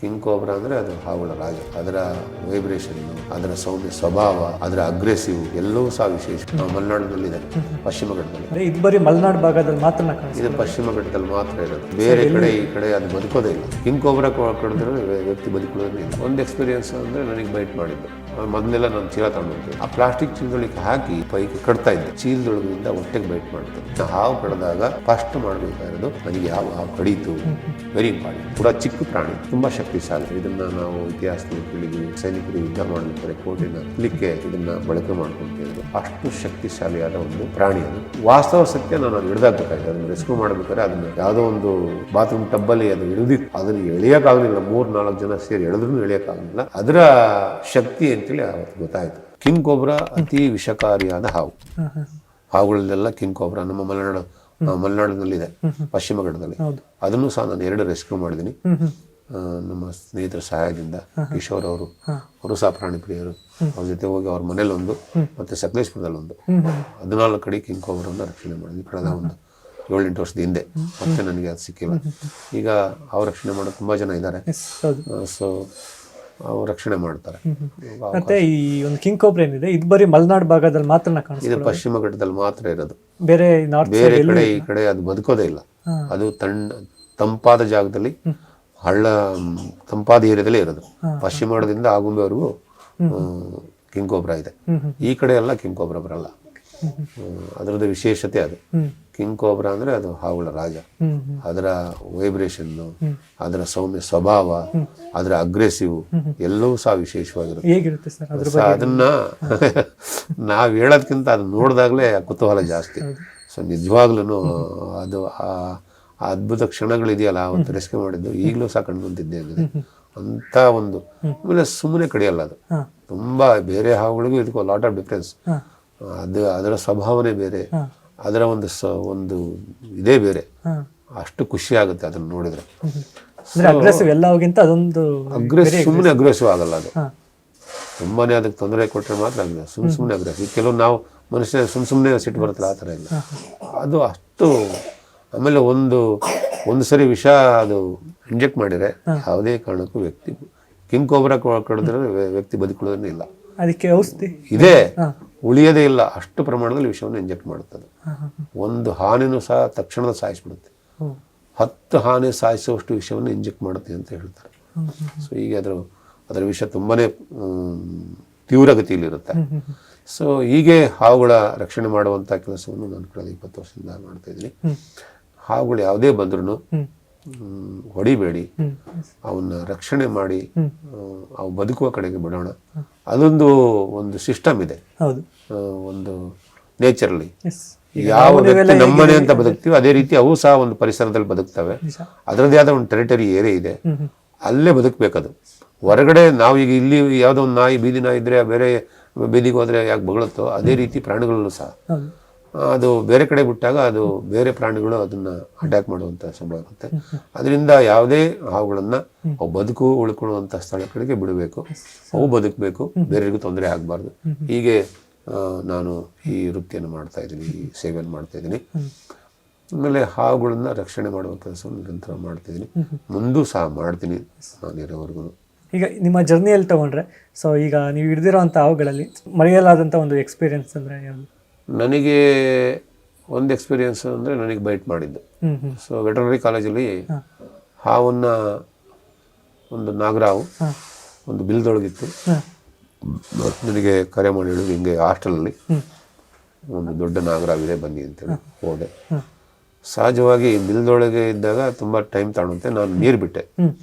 King cobra ಅಂದ್ರೆ ಅದು ಹಾವುಗಳ ರಾಜ. ಅದರ ವೈಬ್ರೇಷನ್, ಅದರ ಸೌಮ್ಯ ಸ್ವಭಾವ, ಅದರ ಅಗ್ರೆಸಿವ್ ಎಲ್ಲವೂ ಸಹ ವಿಶೇಷ. ಮಲೆನಾಡಿನಲ್ಲಿದೆ, ಪಶ್ಚಿಮ ಘಟ್ಟದಲ್ಲಿ. ಇದು ಬರೀ ಮಲೆನಾಡು ಭಾಗದಲ್ಲಿ ಮಾತ್ರ ಇದು ಪಶ್ಚಿಮ ಘಟ್ಟದಲ್ಲಿ ಮಾತ್ರ ಇರೋದು. ಬೇರೆ ಕಡೆ ಈ ಕಡೆ ಅದು ಬದುಕೋದೇ ಇಲ್ಲ. ಕಿಂಗ್ ಕೋಬ್ರಾ ಕಡಿದ್ರೆ ವ್ಯಕ್ತಿ ಬದುಕೋದೇ ಇಲ್ಲ. ಒಂದು ಎಕ್ಸ್ಪೀರಿಯನ್ಸ್ ಅಂದ್ರೆ ನನಗೆ ಬೈಟ್ ಮಾಡಿದ್ದು, ಮೊದಲೆಲ್ಲ ನಾನು ಚೀಲ ತಗೊಂಡು ಆ ಪ್ಲಾಸ್ಟಿಕ್ ಚೀಲದೊಳಗೆ ಹಾಕಿ ಪೈಕಿ ಕಟ್ತಾ ಇದ್ದೆ. ಚೀಲದೊಳಗಿಂದ ಹೊಟ್ಟೆಗೆ ಬೈಟ್ ಮಾಡ್ತದೆ. ಹಾವು ಕಡಿದಾಗ ಫಸ್ಟ್ ಮಾಡಬೇಕಾಗಿರೋದು ನನಗೆ ಯಾವ ಹಾವು ಕಡೀತು, ವೆರಿ ಇಂಪಾರ್ಟೆಂಟ್. ಕೂಡ ಚಿಕ್ಕ ಪ್ರಾಣಿ, ತುಂಬಾ ಶಕ್ತಿಶಾಲಿ. ಇದನ್ನ ನಾವು ಇತಿಹಾಸದಲ್ಲಿ ಕೇಳಿದ್ವಿ, ಸೈನಿಕರು ಯುದ್ಧ ಮಾಡಬೇಕಾದ್ರೆ ಕೋಟೆನ ಹತ್ತಲಿಕ್ಕೆ ಇದನ್ನ ಬಳಕೆ ಮಾಡ್ಕೊಂತಿದ್ರು. ಅಷ್ಟು ಶಕ್ತಿಶಾಲಿಯಾದ ಒಂದು ಪ್ರಾಣಿ ಅದು. ವಾಸ್ತವ ಸತ್ಯ ನಾನು ಅದು ಹಿಡಿದಾಗಬೇಕಾಗಿದೆ. ಅದನ್ನ ರೆಸ್ಕ್ಯೂ ಮಾಡ್ಬೇಕಾದ್ರೆ ಅದನ್ನ ಯಾವುದೋ ಒಂದು ಬಾತ್ರೂಮ್ ಟಬ್ಬಲ್ಲಿ ಅದು ಹಿಡಿದಿತ್ತು. ಅದನ್ನ ಎಳೆಯೋಕ್ಕಾಗಲಿಲ್ಲ. 3-4 ಜನ ಸೇರಿ ಎಳೆದ್ರೂ ಎಳೆಯೋಕ್ಕಾಗಲಿಲ್ಲ. ಅದರ ಶಕ್ತಿ ಅಂತೇಳಿ ಅವತ್ತು ಗೊತ್ತಾಯ್ತು. ಕಿಂಗ್ ಕೋಬ್ರಾ ಅತಿ ವಿಷಕಾರಿಯಾದ ಹಾವು. ಹಾವುಗಳಲ್ಲೆಲ್ಲ ಕಿಂಗ್ ಕೋಬ್ರಾ ನಮ್ಮ ಮಲೆನಾಡಿನಲ್ಲಿದೆ, ಪಶ್ಚಿಮ ಘಟ್ಟದಲ್ಲಿ. ಅದನ್ನು ಸಹ ನಾನು 2 ರೆಸ್ಕ್ಯೂ ಮಾಡಿದ್ದೀನಿ ನಮ್ಮ ಸ್ನೇಹಿತರ ಸಹಾಯದಿಂದ. ಕಿಶೋರ್ ಅವರು ಸಹ ಪ್ರಾಣಿ ಪ್ರಿಯರು. ಅವ್ರ ಜೊತೆ ಹೋಗಿ ಅವ್ರ ಮನೇಲಿ ಒಂದು, ಮತ್ತೆ ಸಕಲೇಶ್ಪುರದಲ್ಲಿ ಒಂದು 14 ಕಡೆ ಕಿಂಗ್ ಕೋಬ್ರಾವನ್ನು ರಕ್ಷಣೆ ಮಾಡಿದ್ವಿ ಕಳೆದ ಒಂದು 7-8 ವರ್ಷದ ಹಿಂದೆ. ಮತ್ತೆ ನನಗೆ ಅದು ಸಿಕ್ಕಿಲ್ಲ. ಈಗ ಅವ್ರು ರಕ್ಷಣೆ ಮಾಡೋದು ತುಂಬಾ ಜನ ಇದ್ದಾರೆ. ಸೊ ಅವ್ರು ರಕ್ಷಣೆ ಮಾಡ್ತಾರೆ. ಮತ್ತೆ ಈ ಒಂದು ಕಿಂಗ್ ಕೋಬ್ರಾ ಏನಿದೆ, ಇದು ಬರೀ ಮಲೆನಾಡು ಭಾಗದಲ್ಲಿ ಮಾತ್ರ ಇದು ಪಶ್ಚಿಮ ಘಟ್ಟದಲ್ಲಿ ಮಾತ್ರ ಇರೋದು. ಬೇರೆ ಕಡೆ ಈ ಕಡೆ ಅದು ಬದುಕೋದೇ ಇಲ್ಲ. ಅದು ತಂಪಾದ ಜಾಗದಲ್ಲಿ, ಹಳ್ಳ ತಂಪಾದ ಏರಿಯಾದಲ್ಲಿ ಇರೋದು. ಪಶ್ಚಿಮ ಘಟ್ಟದಿಂದ ಆಗುಂಬೆವರೆಗೂ ಕಿಂಗ್ ಕೋಬ್ರಾ ಇದೆ. ಈ ಕಡೆ ಎಲ್ಲ ಕಿಂಗ್ ಕೋಬ್ರಾ ಬರಲ್ಲ. ಅದರದ್ದು ವಿಶೇಷತೆ ಅದು. ಕಿಂಗ್ ಕೋಬ್ರಾ ಅಂದ್ರೆ ಅದು ಹಾವುಗಳ ರಾಜ. ಅದರ ವೈಬ್ರೇಷನ್, ಅದರ ಸೌಮ್ಯ ಸ್ವಭಾವ, ಅದರ ಅಗ್ರೆಸಿವ್ ಎಲ್ಲವೂ ಸಹ ವಿಶೇಷವಾಗಿರುತ್ತೆ. ಅದನ್ನ ನಾವ್ ಹೇಳೋದ್ಕಿಂತ ಅದನ್ನ ನೋಡಿದಾಗಲೇ ಕುತೂಹಲ ಜಾಸ್ತಿ. ಸೊ ನಿಜವಾಗ್ಲೂ ಅದು ಆ ಅದ್ಭುತ ಕ್ಷಣಗಳಿದೆಯಲ್ಲ, ಅವತ್ತು ರೆಸ್ಕ್ಯೂ ಮಾಡಿದ್ದು ಈಗಲೂ ಸಹ ಕಂಡುಬಂದಿದ್ದೆ ಆಗಿದೆ ಅಂತ ಒಂದು. ಆಮೇಲೆ ಸುಮ್ಮನೆ ಕಡಿಯಲ್ಲ ಅದು. ತುಂಬಾ ಬೇರೆ ಹಾವುಗಳಿಗೂ ಇದಕ್ಕೂ ಲಾಟ್ ಆಫ್ ಡಿಫ್ರೆನ್ಸ್. ಅದರ ಸ್ವಭಾವನೆ ಬೇರೆ, ಅದರ ಒಂದು ಇದೇ ಬೇರೆ. ಅಷ್ಟು ಖುಷಿ ಆಗುತ್ತೆ ಅದನ್ನ ನೋಡಿದ್ರೆ. ಸುಮ್ಮನೆ ಅಗ್ರೆಸಿವ್ ಆಗಲ್ಲ ಅದು. ತುಂಬಾನೇ ಅದಕ್ಕೆ ತೊಂದರೆ ಕೊಟ್ಟರೆ ಮಾತ್ರ ಆಗಿದೆ. ಸುಮ್ಮನೆ ಅಗ್ರೆಸಿವ್. ಕೆಲವು ನಾವು ಮನುಷ್ಯ ಸುಮ್ಮನೆ ಸಿಟ್ಟು ಬರುತ್ತಲ್ಲ, ಆ ಥರ ಇಲ್ಲ ಅದು. ಅಷ್ಟು. ಆಮೇಲೆ ಒಂದು ಸರಿ ವಿಷ ಅದು ಇಂಜೆಕ್ಟ್ ಮಾಡಿದ್ರೆ ಯಾವುದೇ ಕಾರಣಕ್ಕೂ ವ್ಯಕ್ತಿ ಕಿಂಗ್ ಕೋಬ್ರಾ ಕಡಿದ್ರೆ ವ್ಯಕ್ತಿ ಬದುಕೊಳ್ಳೋದೇ ಇಲ್ಲ. ಅದಕ್ಕೆ ಔಷಧಿ ಇದೆ, ಉಳಿಯೋದೇ ಇಲ್ಲ. ಅಷ್ಟು ಪ್ರಮಾಣದಲ್ಲಿ ವಿಷವನ್ನು ಇಂಜೆಕ್ಟ್ ಮಾಡುತ್ತದೆ. ಒಂದು ಹಾನಿನೂ ಸಹ ತಕ್ಷಣದ ಸಾಯಿಸ್ಬಿಡುತ್ತೆ. 10 ಹಾನಿ ಸಾಯಿಸುವಷ್ಟು ವಿಷವನ್ನು ಇಂಜೆಕ್ಟ್ ಮಾಡುತ್ತೆ ಅಂತ ಹೇಳ್ತಾರೆ. ಸೊ ಹೀಗೆ ಅದರ ವಿಷ ತುಂಬಾನೇ ತೀವ್ರಗತಿಯಲ್ಲಿರುತ್ತೆ. ಸೊ ಹೀಗೆ ಹಾವುಗಳ ರಕ್ಷಣೆ ಮಾಡುವಂಥ ಕೆಲಸವನ್ನು ನಾನು ಕಳೆದ 20 ವರ್ಷದಿಂದ ಮಾಡ್ತಾ ಇದ್ದೀನಿ. ಹಾವುಗಳು ಯಾವುದೇ ಬಂದ್ರೂ ಹೊಡಿಬೇಡಿ, ಅವನ್ನ ರಕ್ಷಣೆ ಮಾಡಿ ಅವು ಬದುಕುವ ಕಡೆಗೆ ಬಿಡೋಣ. ಒಂದು ಸಿಸ್ಟಮ್ ಇದೆ, ಒಂದು ನೇಚರಲ್ಲಿ. ಯಾವ ವ್ಯಕ್ತಿ ನಮ್ಮನೆ ಅಂತ ಬದುಕ್ತೀವಿ, ಅದೇ ರೀತಿ ಅವು ಸಹ ಒಂದು ಪರಿಸರದಲ್ಲಿ ಬದುಕ್ತವೆ. ಅದರದ್ದೇ ಆದ ಒಂದು ಟೆರಿಟರಿ ಏರಿಯಾ ಇದೆ, ಅಲ್ಲೇ ಬದುಕಬೇಕದು. ಹೊರಗಡೆ ನಾವು ಈಗ ಇಲ್ಲಿ ಯಾವುದೋ ಒಂದು ನಾಯಿ, ಬೀದಿ ನಾಯಿ ಇದ್ರೆ ಬೇರೆ ಬೀದಿಗೆ ಹೋದ್ರೆ ಯಾಕೆ ಬಗಳುತ್ತೋ, ಅದೇ ರೀತಿ ಪ್ರಾಣಿಗಳಲ್ಲೂ ಸಹ ಅದು ಬೇರೆ ಕಡೆ ಬಿಟ್ಟಾಗ ಅದು ಬೇರೆ ಪ್ರಾಣಿಗಳು ಅದನ್ನ ಅಟ್ಯಾಕ್ ಮಾಡುವಂತ ಸಂಭವ ಇರುತ್ತೆ. ಅದರಿಂದ ಯಾವುದೇ ಹಾವುಗಳನ್ನ ಅವು ಉಳ್ಕೊಳ್ಳುವಂತ ಸ್ಥಳ ಕಡೆಗೆ ಬಿಡಬೇಕು. ಅವು ಬದುಕಬೇಕು, ಬೇರೆಯವರಿಗೂ ತೊಂದರೆ ಆಗಬಾರ್ದು. ಹೀಗೆ ನಾನು ಈ ವೃತ್ತಿಯನ್ನು ಮಾಡ್ತಾ ಇದ್ದೀನಿ, ಈ ಸೇವೆಯನ್ನು ಮಾಡ್ತಾ ಇದ್ದೀನಿ. ಆಮೇಲೆ ಹಾವುಗಳನ್ನ ರಕ್ಷಣೆ ಮಾಡುವ ಕೆಲಸವನ್ನು ನಿರಂತರ ಮಾಡ್ತಿದ್ದೀನಿ, ಮುಂದೂ ಸಹ ಮಾಡ್ತೀನಿ ನಾನು ಇರೋವರೆಗೂ. ಈಗ ನಿಮ್ಮ ಜರ್ನಿಯಲ್ಲಿ ತಗೊಂಡ್ರೆ, ಸೊ ಈಗ ನೀವು ಹಿಡಿದಿರೋಂಥ ಹಾವುಗಳಲ್ಲಿ ಮರೆಯಲಾದಂಥ ಒಂದು ಎಕ್ಸ್ಪೀರಿಯನ್ಸ್ ಅಂದರೆ ಯಾವುದು? ನನಗೆ ಒಂದು ಎಕ್ಸ್ಪೀರಿಯನ್ಸ್ ಅಂದರೆ ನನಗೆ ಬೈಟ್ ಮಾಡಿದ್ದು. ಸೊ ವೆಟರ್ನರಿ ಕಾಲೇಜಲ್ಲಿ ಹಾವನ್ನ, ಒಂದು ನಾಗರಾವು ಒಂದು ಬಿಲ್ದೊಳಗಿತ್ತು. ನನಗೆ ಕರೆ ಮಾಡಿ ಹೇಳಿದ್ರು, ಹಿಂಗೆ ಹಾಸ್ಟೆಲಲ್ಲಿ ಒಂದು ದೊಡ್ಡ ನಾಗರಾವಿದೆ, ಬನ್ನಿ ಅಂತೇಳಿ ಹೋದೆ. ಸಹಜವಾಗಿ ಬಿಲ್ದೊಳಗೆ ಇದ್ದಾಗ ತುಂಬ ಟೈಮ್ ತಗೊಳುತ್ತೆ. ನಾನು ನೀರು ಬಿಟ್ಟೆ,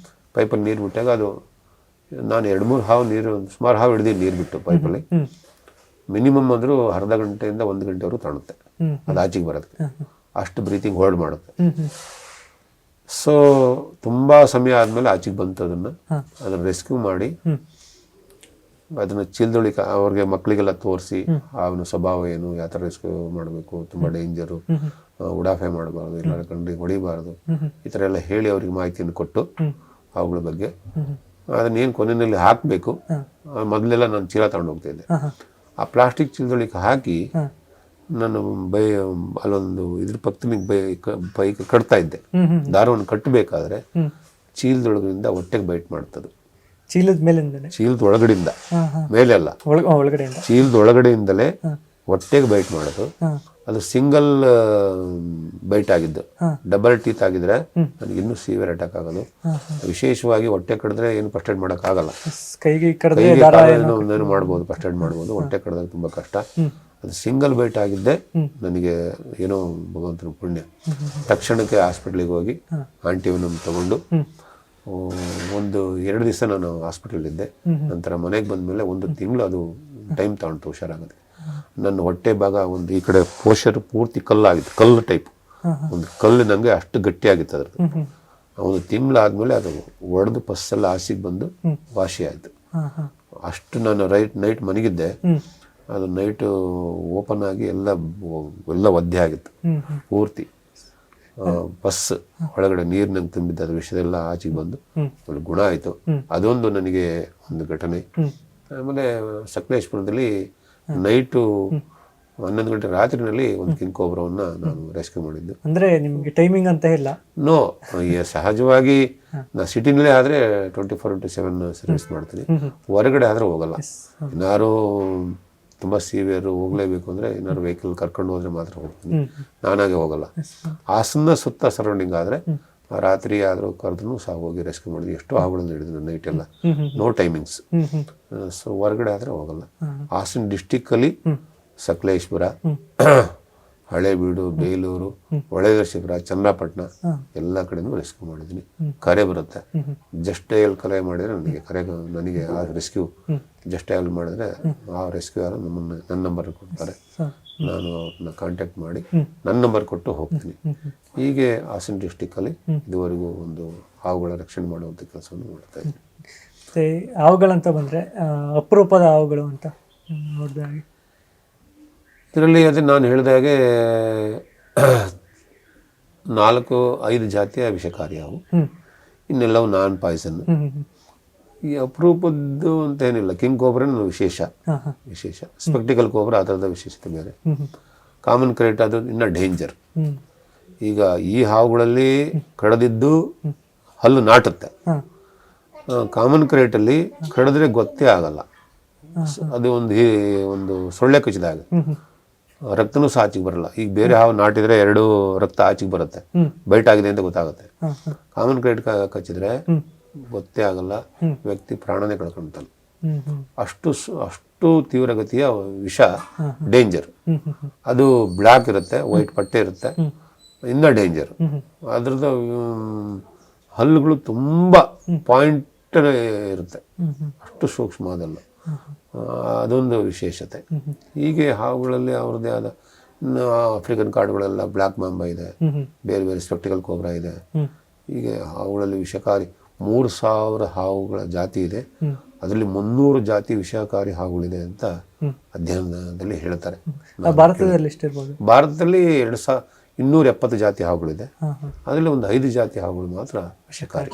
ಪೈಪಲ್ಲಿ ನೀರು ಬಿಟ್ಟಾಗ ಅದು, ನಾನು 2-3 ಹಾವು ನೀರು, ಸುಮಾರು ಹಾವು ಹಿಡಿದು ನೀರು ಬಿಟ್ಟು ಪೈಪಲ್ಲಿ. ಮಿನಿಮಮ್ ಅಂದರೂ ಅರ್ಧ ಗಂಟೆಯಿಂದ 1 ಗಂಟೆವರೆಗೂ ತಾಣುತ್ತೆ ಅದು ಆಚೆಗೆ ಬರೋದಕ್ಕೆ. ಅಷ್ಟು ಬ್ರೀತಿಂಗ್ ಹೋಲ್ಡ್ ಮಾಡುತ್ತೆ. ಸೊ ತುಂಬಾ ಸಮಯ ಆದ್ಮೇಲೆ ಆಚೆಗೆ ಬಂತು. ಅದನ್ನ ರೆಸ್ಕ್ಯೂ ಮಾಡಿ ಅದನ್ನ ಚೀಲದೊಳಗೆ ಅವ್ರಿಗೆ ಮಕ್ಕಳಿಗೆಲ್ಲ ತೋರಿಸಿ, ಅವನ ಸ್ವಭಾವ ಏನು, ಯಾವ ಥರ ರೆಸ್ಕ್ಯೂ ಮಾಡಬೇಕು, ತುಂಬಾ ಡೇಂಜರು, ಉಡಾಫೆ ಮಾಡಬಾರ್ದು, ಎಲ್ಲರ ಕಂಡ್ರಿಗೆ ಹೊಡಿಬಾರ್ದು, ಈ ಥರ ಎಲ್ಲ ಹೇಳಿ ಅವ್ರಿಗೆ ಮಾಹಿತಿಯನ್ನು ಕೊಟ್ಟು ಅವುಗಳ ಬಗ್ಗೆ ಅದನ್ನೇನು ಕೊನೆಯಲ್ಲಿ ಹಾಕಬೇಕು. ಮೊದಲೆಲ್ಲ ನಾನು ಚೀಲ ತಗೊಂಡು ಹೋಗ್ತಾ ಇದ್ದೆ. ಆ ಪ್ಲಾಸ್ಟಿಕ್ ಚೀಲದೊಳಗೆ ಹಾಕಿ ನಾನು ಅಲ್ಲೊಂದು ಇದ್ರ ಪಕ್ಕದಲ್ಲಿ ಪೈಕ ಕಟ್ತಾ ಇದ್ದೆ. ದಾರವನ್ನು ಕಟ್ಟಬೇಕಾದ್ರೆ ಚೀಲದೊಳಗಿಂದ ಹೊಟ್ಟೆಗೆ ಬೈಟ್ ಮಾಡ್ತದೆ. ಚೀಲದ ಮೇಲಿಂದನೇ? ಚೀಲದ ಒಳಗಡೆಯಿಂದ, ಹಾಂ ಹಾಂ, ಮೇಲೆ ಅಲ್ಲ, ಒಳಗಡೆಯಿಂದ. ಚೀಲದ ಒಳಗಡೆಯಿಂದಲೇ ಹೊಟ್ಟೆಗೆ ಬೈಟ್ ಮಾಡೋದು. ಅದು ಸಿಂಗಲ್ ಬೈಟ್ ಆಗಿದ್ದು. ಡಬಲ್ ಟೀತ್ ಆಗಿದ್ರೆ ನನಗೆ ಇನ್ನೂ ಸೀವಿಯರ್ ಅಟ್ಯಾಕ್ ಆಗೋದು. ವಿಶೇಷವಾಗಿ ಹೊಟ್ಟೆ ಕಡಿದ್ರೆ ಏನು ಫಸ್ಟ್ ಏಡ್ ಮಾಡೋಕ್ಕಾಗಲ್ಲ. ಕೈಗೆ ಏನು ಮಾಡ್ಬೋದು, ಫಸ್ಟ್ ಏಡ್ ಮಾಡ್ಬೋದು. ಹೊಟ್ಟೆ ಕಡಿದ್ರೆ ತುಂಬ ಕಷ್ಟ. ಅದು ಸಿಂಗಲ್ ಬೈಟ್ ಆಗಿದ್ದೆ ನನಗೆ ಏನೋ ಭಗವಂತನ ಪುಣ್ಯ. ತಕ್ಷಣಕ್ಕೆ ಹಾಸ್ಪಿಟ್ಲಿಗೆ ಹೋಗಿ ಆಂಟಿವೆನಮ್ ತಗೊಂಡು ಒಂದು 2 ದಿವಸ ನಾನು ಹಾಸ್ಪಿಟಲ್ ಇದ್ದೆ. ನಂತರ ಮನೆಗೆ ಬಂದಮೇಲೆ 1 ತಿಂಗಳು ಅದು ಟೈಮ್ ತಗೊಂಡು ಹುಷಾರಾಗುತ್ತೆ. ನನ್ನ ಹೊಟ್ಟೆ ಭಾಗ ಒಂದು ಈ ಕಡೆ ಪೋಷರ್ ಪೂರ್ತಿ ಕಲ್ಲಾಗಿತ್ತು, ಕಲ್ಲು ಟೈಪ್ ಒಂದು ಕಲ್ಲು ನನಗೆ ಅಷ್ಟು ಗಟ್ಟಿಯಾಗಿತ್ತು. ಅದ್ರದ್ದು 1 ತಿಂಗಳಾದ್ಮೇಲೆ ಅದು ಒಡೆದು ಪಸ್ಸೆಲ್ಲ ಹಾಸಿಗೆ ಬಂದು ವಾಸಿ ಆಯಿತು. ಅಷ್ಟು ನಾನು ನೈಟ್ ಮನಗಿದ್ದೆ. ಅದು ನೈಟು ಓಪನ್ ಆಗಿ ಎಲ್ಲ ಒದ್ದೆ ಆಗಿತ್ತು ಪೂರ್ತಿ. ಬಸ್ ಒಳಗಡೆ ನೀರಿನಂಗೆ ತುಂಬಿದ್ದ ಅದ್ರ ವಿಷಯದೆಲ್ಲ ಆಚೆಗೆ ಬಂದು ಒಳ್ಳೆ ಗುಣ ಆಯಿತು. ಅದೊಂದು ನನಗೆ ಒಂದು ಘಟನೆ. ಆಮೇಲೆ ಸಕಲೇಶ್ಪುರದಲ್ಲಿ ನೈಟು 11 ಗಂಟೆ ರಾತ್ರಿನಲ್ಲಿ ಒಂದು ಕಿಂಗ್ ಕೋಬ್ರಾವನ್ನ ನಾನು ರೆಸ್ಕ್ಯೂ ಮಾಡಿದ್ದು. ಅಂದ್ರೆ ನಿಮ್ಗೆ ಟೈಮಿಂಗ್ ಅಂತ ಇಲ್ಲ? ನೋ, ಸಹಜವಾಗಿ ನಾ ಸಿಟಿನಲ್ಲೇ ಆದರೆ 24/7 ಸರ್ವಿಸ್ ಮಾಡ್ತೀನಿ. ಹೊರಗಡೆ ಆದರೆ ಹೋಗಲ್ಲ. ಏನಾರು ತುಂಬ ಸೀವಿಯರು ಹೋಗಲೇಬೇಕು ಅಂದರೆ ಏನಾದ್ರು ವೆಹಿಕಲ್ ಕರ್ಕೊಂಡು ಹೋದರೆ ಮಾತ್ರ ಹೋಗ್ತೀನಿ, ನಾನಾಗೆ ಹೋಗಲ್ಲ. ಹಾಸನ ಸುತ್ತ ಸರೌಂಡಿಂಗ್ ಆದರೆ ರಾತ್ರಿ ಆದರೂ ಕರೆದ್ರೂ ಸಹ ಹೋಗಿ ರೆಸ್ಕ್ಯೂ ಮಾಡಿದ್ವಿ. ಎಷ್ಟೋ ಹಾವುಗಳನ್ನು ಹಿಡಿದ್ರು ನೈಟ್ ಎಲ್ಲ, ನೋ ಟೈಮಿಂಗ್ಸ್. ಸೊ ಹೊರಗಡೆ ಆದರೆ ಹೋಗಲ್ಲ. ಹಾಸನ ಡಿಸ್ಟಿಕ್ಕಲ್ಲಿ ಸಕಲೇಶ್ಪುರ, ಹಳೇಬೀಡು, ಬೇಲೂರು, ಹೊಳೆನರಸೀಪುರ, ಚನ್ನಪಟ್ಟಣ ಎಲ್ಲ ಕಡೆನೂ ರೆಸ್ಕ್ಯೂ ಮಾಡಿದ್ದೀನಿ. ಕರೆ ಬರುತ್ತೆ. ಜಸ್ಟ್ ಡಯಲ್ ಕರೆ ಮಾಡಿದರೆ ನನಗೆ ಆ ರೆಸ್ಕ್ಯೂ ಜಸ್ಟ್ ಡಯಲ್ ಮಾಡಿದ್ರೆ ಆ ರೆಸ್ಕ್ಯೂ ಯಾರು ನನ್ನ ನಂಬರ್ ಕೊಡ್ತಾರೆ. ನಾನು ಅವ್ರನ್ನ ಕಾಂಟ್ಯಾಕ್ಟ್ ಮಾಡಿ ನನ್ನ ನಂಬರ್ ಕೊಟ್ಟು ಹೋಗ್ತೀನಿ. ಹೀಗೆ ಹಾಸನ ಡಿಸ್ಟಿಕ್ಕಲ್ಲಿ ಇದುವರೆಗೂ ಒಂದು ಹಾವುಗಳ ರಕ್ಷಣೆ ಮಾಡುವಂಥ ಕೆಲಸವನ್ನು ಮಾಡ್ತಾ ಇದ್ದೀನಿ. ಮತ್ತು ಹಾವುಗಳಂತ ಬಂದರೆ ಅಪರೂಪದ ಹಾವುಗಳು ಅಂತ ನೋಡಿದಾಗೆ ಇದರಲ್ಲಿ ಅದೇ ನಾನು ಹೇಳಿದಾಗೆ 4-5 ಜಾತಿಯ ವಿಷಕಾರಿ ಹಾವು, ಇನ್ನೆಲ್ಲವೂ ನಾನ್ ಪಾಯ್ಸನ್. ಈ ಅಪರೂಪದ್ದು ಅಂತ ಏನಿಲ್ಲ. ಕಿಂಗ್ ಕೋಬ್ರಾ ವಿಶೇಷ. ಸ್ಪೆಕ್ಟಿಕಲ್ ಕೋಬ್ರಾ ಅದರದ ವಿಶೇಷತೆ ಬೇರೆ. ಕಾಮನ್ ಕ್ರೇಟ್ ಅದು ಇನ್ನು ಡೇಂಜರ್. ಈಗ ಈ ಹಾವುಗಳಲ್ಲಿ ಕಡಿದಿದ್ದು ಹಲ್ಲು ನಾಟುತ್ತೆ. ಕಾಮನ್ ಕ್ರೇಟಲ್ಲಿ ಕಡಿದ್ರೆ ಗೊತ್ತೇ ಆಗಲ್ಲ. ಅದು ಒಂದು ಸೊಳ್ಳೆ ಕಚ್ಚಿದಾಗ ರಕ್ತನೂ ಸಹ ಆಚೆಗೆ ಬರಲ್ಲ. ಈಗ ಬೇರೆ ಹಾವು ನಾಟಿದ್ರೆ 2 ರಕ್ತ ಆಚೆಗೆ ಬರುತ್ತೆ, ಬೈಟ್ ಆಗಿದೆ ಅಂತ ಗೊತ್ತಾಗುತ್ತೆ. ಕಾಮನ್ ಕ್ರೇಟ್ ಕಚ್ಚಿದ್ರೆ ಗೊತ್ತೇ ಆಗಲ್ಲ, ವ್ಯಕ್ತಿ ಪ್ರಾಣನೇ ಕಳ್ಕೊಂತಾನೆ. ಅಷ್ಟು ತೀವ್ರಗತಿಯ ವಿಷ, ಡೇಂಜರ್. ಅದು ಬ್ಲ್ಯಾಕ್ ಇರುತ್ತೆ, ವೈಟ್ ಪಟ್ಟೆ ಇರುತ್ತೆ, ಇನ್ನೂ ಡೇಂಜರ್. ಅದ್ರದ್ದು ಹಲ್ಲುಗಳು ತುಂಬ ಪಾಯಿಂಟ್ ಇರುತ್ತೆ, ಅಷ್ಟು ಸೂಕ್ಷ್ಮ ಅದಲ್ಲ. ಅದೊಂದು ವಿಶೇಷತೆ. ಹೀಗೆ ಹಾವುಗಳಲ್ಲಿ ಅವ್ರದ್ದೇ ಆದ ಆಫ್ರಿಕನ್ ಕಾಡುಗಳೆಲ್ಲ ಬ್ಲ್ಯಾಕ್ ಮಾಂಬಾ ಇದೆ, ಬೇರೆ ಬೇರೆ ಸ್ಪೆಕ್ಟಿಕಲ್ ಕೋಬ್ರಾ ಇದೆ. ಹೀಗೆ ಹಾವುಗಳಲ್ಲಿ ವಿಷಕಾರಿ 3000 ಹಾವುಗಳ ಜಾತಿ ಇದೆ. ಅದರಲ್ಲಿ 300 ಜಾತಿ ವಿಷಕಾರಿ ಹಾವುಗಳಿದೆ ಅಂತ ಅಧ್ಯಯನದಲ್ಲಿ ಹೇಳ್ತಾರೆ. ಭಾರತದಲ್ಲಿ ಎಷ್ಟಿರ್ಬೋದು? ಭಾರತದಲ್ಲಿ 270 ಜಾತಿ ಹಾವುಗಳಿದೆ. ಅದರಲ್ಲಿ ಒಂದು 5 ಜಾತಿ ಹಾವುಗಳು ಮಾತ್ರ ವಿಷಕಾರಿ,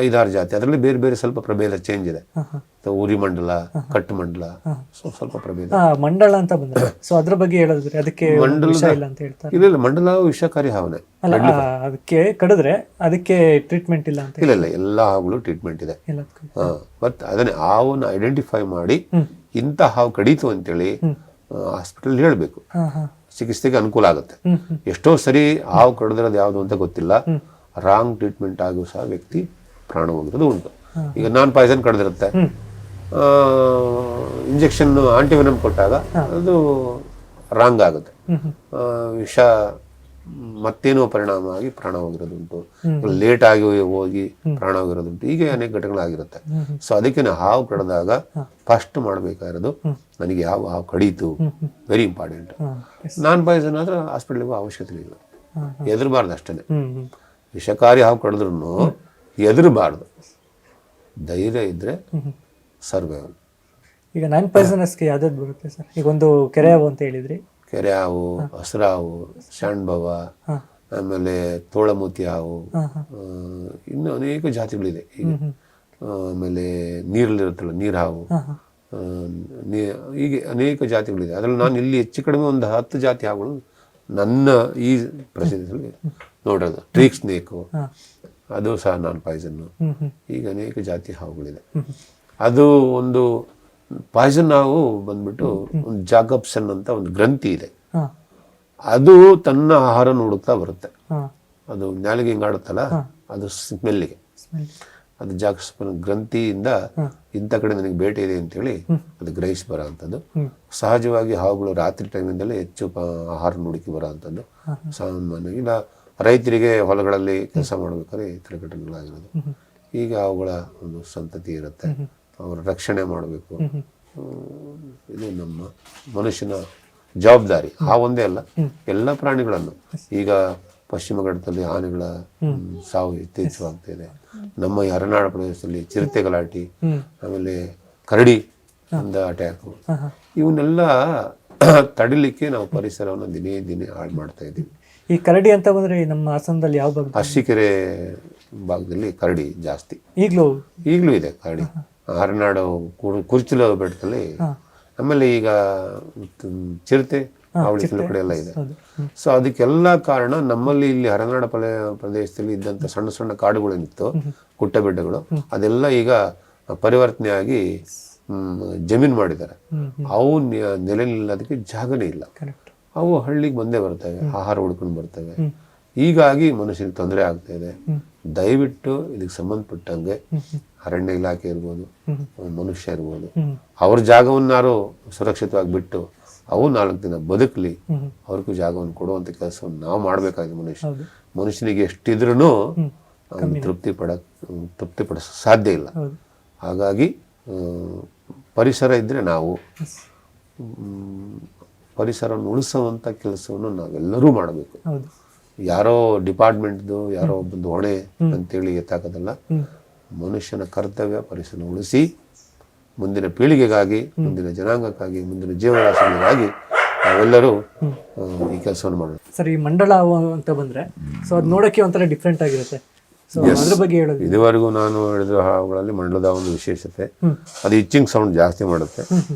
5-6 ಜಾತಿ. ಅದರಲ್ಲಿ ಬೇರೆ ಬೇರೆ ಸ್ವಲ್ಪ ಪ್ರಭೇದ ಚೇಂಜ್ ಇದೆ. ಉರಿ ಮಂಡಲ, ಕಟ್ಟು ಮಂಡಲ, ಸ್ವಲ್ಪ ಪ್ರಭೇದ. ಮಂಡಳ ಅಂತ ಬಂದ್ರೆ ಸೊ ಅದ್ರ ಬಗ್ಗೆ ಹೇಳಿದ್ರೆ ಅದಕ್ಕೆ ವಿಷ ಇಲ್ಲ ಅಂತ ಹೇಳ್ತಾರೆ. ಇಲ್ಲ, ಮಂಡಲ ವಿಷಕಾರಿ ಹಾವನೆ. ಅದಕ್ಕೆ ಕಡಿದ್ರೆ ಅದಕ್ಕೆ ಟ್ರೀಟ್ಮೆಂಟ್ ಇಲ್ಲ ಅಂತ? ಇಲ್ಲ, ಎಲ್ಲ ಹಾವುಗಳು ಟ್ರೀಟ್ಮೆಂಟ್ ಇದೆ. ಬಟ್ ಅದನ್ನೇ ಹಾವನ್ನು ಐಡೆಂಟಿಫೈ ಮಾಡಿ ಇಂಥ ಹಾವು ಕಡೀತು ಅಂತೇಳಿ ಹಾಸ್ಪಿಟಲ್ ಹೇಳಬೇಕು, ಚಿಕಿತ್ಸೆಗೆ ಅನುಕೂಲ ಆಗುತ್ತೆ. ಎಷ್ಟೋ ಸರಿ ಹಾವು ಕಡಿದಿರೋದು ಯಾವುದು ಅಂತ ಗೊತ್ತಿಲ್ಲ, ರಾಂಗ್ ಟ್ರೀಟ್ಮೆಂಟ್ ಆಗೂ ಸಹ ವ್ಯಕ್ತಿ ಪ್ರಾಣ ಹೋಗಿರೋದು ಉಂಟು. ಈಗ ನಾನ್ ಪಾಯ್ಸನ್ ಕಡಿದಿರುತ್ತೆ, ಇಂಜೆಕ್ಷನ್ ಆಂಟಿವೆನಮ್ ಕೊಟ್ಟಾಗ ಅದು ರಾಂಗ್ ಆಗುತ್ತೆ, ವಿಷ ಮತ್ತೇನೋ ಪರಿಣಾಮ ಆಗಿ ಪ್ರಾಣ ಹೋಗಿರೋದುಂಟು, ಲೇಟ್ ಆಗಿ ಹೋಗಿ ಪ್ರಾಣ ಹೋಗಿರೋದುಂಟು. ಹೀಗೆ ಅನೇಕ ಘಟನೆಗಳಾಗಿರುತ್ತೆ. ಸೊ ಅದಕ್ಕೆ ಹಾವು ಕಡಿದಾಗ ಫಸ್ಟ್ ಮಾಡಬೇಕಾಗಿರೋದು ನನಗೆ ಯಾವ ಹಾವು ಕಡೀತು, ವೆರಿ ಇಂಪಾರ್ಟೆಂಟ್. ನಾನ್ ಪಾಯ್ಸನ್ ಆದ್ರೆ ಹಾಸ್ಪಿಟ್ಲಿಗೆ ಅವಶ್ಯಕತೆ ಇಲ್ಲ, ಹೆದರಬಾರ್ದು ಅಷ್ಟೇ. ವಿಷಕಾರಿ ಹಾವು ಕಡಿದ್ರೂ ಹೆದರಬಾರ್ದು, ಧೈರ್ಯ ಇದ್ರೆ ಸರ್ವೈವಲ್. ಈಗ ನಾನ್ ಪಾಯ್ಸನಸ್ಗೆ ಯಾವ್ದಾದ್ರು ಬರುತ್ತೆ ಸರ್? ಈಗ ಒಂದು ಕೆರೆ ಹಾವು ಅಂತ ಹೇಳಿದ್ರಿ. ಕೆರೆ ಹಾವು, ಹಸಿರು ಹಾವು, ಶಾಂಡ್ಬವ, ಆಮೇಲೆ ತೋಳಮೂತಿ ಹಾವು, ಇನ್ನು ಅನೇಕ ಜಾತಿಗಳಿದೆ. ಈಗ ಆಮೇಲೆ ನೀರಲ್ಲಿರುತ್ತಲ್ಲ ನೀರು ಹಾವು, ಹೀಗೆ ಅನೇಕ ಜಾತಿಗಳಿದೆ. ಅದರಲ್ಲಿ ನಾನು ಇಲ್ಲಿ ಹೆಚ್ಚು ಕಡಿಮೆ ಒಂದು 10 ಜಾತಿ ಹಾವುಗಳು ನನ್ನ ಈ ಪ್ರದೇಶದಲ್ಲಿ ನೋಡೋದು. ಟ್ರೀಕ್ ಸ್ನೇಕು, ಅದು ಸಹ ನಾನ್ ಪಾಯ್ಸನ್ನು. ಹ್ಮ್ ಹ್ಮ್ ಈಗ ಅನೇಕ ಜಾತಿ ಹಾವುಗಳಿದೆ. ಅದು ಒಂದು ಪಾಯ್ಸನ್ ಹಾವು ಬಂದ್ಬಿಟ್ಟು ಒಂದು ಜಾಕಬ್ಸನ್ ಅಂತ ಒಂದು ಗ್ರಂಥಿ ಇದೆ. ಹಾ ಅದು ತನ್ನ ಆಹಾರ ಹುಡುಕ್ತಾ ಬರುತ್ತೆ. ಹಾ ಅದು ನಾಲಿಗೆ ಹಿಂಗಾಡುತ್ತಲ್ಲ, ಅದು ಸ್ಮೆಲ್ಲಿಗೆ. ಸ್ಮೆಲ್. ಅದು ಜಾಕಬ್ಸನ್ ಗ್ರಂಥಿಯಿಂದ ಇಂಥ ಕಡೆ ನನಗೆ ಬೇಟೆ ಇದೆ ಅಂತೇಳಿ ಅದು ಗ್ರಹಿಸಿ ಬರೋ ಅಂಥದ್ದು. ಸಹಜವಾಗಿ ಹಾವುಗಳು ರಾತ್ರಿ ಟೈಮಿಂದಲೇ ಹೆಚ್ಚು ಆಹಾರ ಹುಡುಕಿ ಬರೋ ಅಂಥದ್ದು ಸಾಮಾನ್ಯವಾಗಿ. ಇಲ್ಲ ರೈತರಿಗೆ ಹೊಲಗಳಲ್ಲಿ ಕೆಲಸ ಮಾಡ್ಬೇಕಾದ್ರೆ ಈ ಥರ ಘಟನೆಗಳಾಗಿರೋದು. ಈಗ ಅವುಗಳ ಒಂದು ಸಂತತಿ ಇರುತ್ತೆ, ಅವರ ರಕ್ಷಣೆ ಮಾಡಬೇಕು. ಇದು ನಮ್ಮ ಮನುಷ್ಯನ ಜವಾಬ್ದಾರಿ. ಆ ಒಂದೇ ಅಲ್ಲ, ಎಲ್ಲ ಪ್ರಾಣಿಗಳನ್ನು. ಈಗ ಪಶ್ಚಿಮ ಘಟ್ಟದಲ್ಲಿ ಆನೆಗಳ ಸಾವು ಯಥೇಚ್ಛವಾಗ್ತಾ ಇದೆ. ನಮ್ಮ ಈ ಅರಣ್ಯ ಪ್ರದೇಶದಲ್ಲಿ ಚಿರತೆ ಗಲಾಟಿ, ಆಮೇಲೆ ಕರಡಿ ಅಂದ ಅಟ್ಯಾಕು, ಇವನ್ನೆಲ್ಲ ತಡಿಲಿಕ್ಕೆ ನಾವು ಪರಿಸರವನ್ನು ದಿನೇ ದಿನೇ ಹಾಳು ಮಾಡ್ತಾ ಇದ್ದೀವಿ. ಈ ಕರಡಿ ಅಂತ ಬಂದ್ರೆ ನಮ್ಮ ಹಾಸನದಲ್ಲಿ ಯಾವ ಭಾಗ? ಅರಸೀಕೆರೆ ಭಾಗದಲ್ಲಿ ಕರಡಿ ಜಾಸ್ತಿ. ಈಗಲೂ ಇದೆ ಕರಡಿ. ಅರನಾಡು ಕುರ್ಚಿಲ ಬೆಟ್ಟದಲ್ಲಿ, ಆಮೇಲೆ ಈಗ ಚಿರತೆ ಅವಳಿ ಕಡೆ ಎಲ್ಲ ಇದೆ. ಸೊ ಅದಕ್ಕೆಲ್ಲ ಕಾರಣ ನಮ್ಮಲ್ಲಿ ಇಲ್ಲಿ ಅರನಾಡ ಪ್ರದೇಶದಲ್ಲಿ ಇದ್ದಂಥ ಸಣ್ಣ ಸಣ್ಣ ಕಾಡುಗಳೇನಿತ್ತು, ಗುಡ್ಡಬೆಡ್ಡಗಳು, ಅದೆಲ್ಲ ಈಗ ಪರಿವರ್ತನೆಯಾಗಿ ಜಮೀನು ಮಾಡಿದ್ದಾರೆ. ಅವು ನೆಲೆ ನಿಲ್ಲೋದಕ್ಕೆ ಜಾಗನೇ ಇಲ್ಲ. ಅವು ಹಳ್ಳಿಗೆ ಬಂದೇ ಬರ್ತವೆ, ಆಹಾರ ಹುಡ್ಕೊಂಡು ಬರ್ತವೆ. ಹೀಗಾಗಿ ಮನುಷ್ಯನಿಗೆ ತೊಂದರೆ ಆಗ್ತಾ ಇದೆ. ದಯವಿಟ್ಟು ಇದಕ್ಕೆ ಸಂಬಂಧಪಟ್ಟಂಗೆ ಅರಣ್ಯ ಇಲಾಖೆ ಇರ್ಬೋದು, ಮನುಷ್ಯ ಇರ್ಬೋದು, ಅವ್ರ ಜಾಗವನ್ನಾರು ಸುರಕ್ಷಿತವಾಗಿ ಬಿಟ್ಟು ಅವು 4 ದಿನ ಬದುಕಲಿ, ಅವ್ರಿಗೂ ಜಾಗವನ್ನು ಕೊಡುವಂಥ ಕೆಲಸವನ್ನು ನಾವು ಮಾಡಬೇಕಾಗಿದೆ. ಮನುಷ್ಯನಿಗೆ ಎಷ್ಟಿದ್ರೂ ಅವನು ತೃಪ್ತಿಪಡಿಸ ಸಾಧ್ಯ ಇಲ್ಲ. ಹಾಗಾಗಿ ಪರಿಸರ ಇದ್ರೆ ನಾವು ಪರಿಸರವನ್ನು ಉಳಿಸುವಂಥ ಕೆಲಸವನ್ನು ನಾವೆಲ್ಲರೂ ಮಾಡಬೇಕು. ಯಾರೋ ಡಿಪಾರ್ಟ್ಮೆಂಟ್ದು ಯಾರೋ ಒಬ್ಬಂದು ಹೊಣೆ ಅಂತೇಳಿ ಎತ್ತಾಕೋದಲ್ಲ. ಮನುಷ್ಯನ ಕರ್ತವ್ಯ ಪರಿಸರ ಉಳಿಸಿ ಮುಂದಿನ ಪೀಳಿಗೆಗಾಗಿ, ಮುಂದಿನ ಜನಾಂಗಕ್ಕಾಗಿ, ಮುಂದಿನ ಜೀವರಾಶಿಗಳಿಗಾಗಿ ನಾವೆಲ್ಲರೂ ಈ ಕೆಲಸವನ್ನು ಮಾಡೋಣ. ಸರ್, ಈ ಮಂಡಲ ಅಂತ ಬಂದ್ರೆ ಸೊ ಅದು ನೋಡೋಕ್ಕೆ ಒಂಥರ ಡಿಫ್ರೆಂಟ್ ಆಗಿರುತ್ತೆ. ಸೊ ಅದ್ರ ಬಗ್ಗೆ ಹೇಳೋದು. ಇದುವರೆಗೂ ನಾನು ಹೇಳಿದ ಹಾವುಗಳಲ್ಲಿ ಮಂಡಲದ ಒಂದು ವಿಶೇಷತೆ, ಅದು ಇಚ್ಚಿಂಗ್ ಸೌಂಡ್ ಜಾಸ್ತಿ ಮಾಡುತ್ತೆ.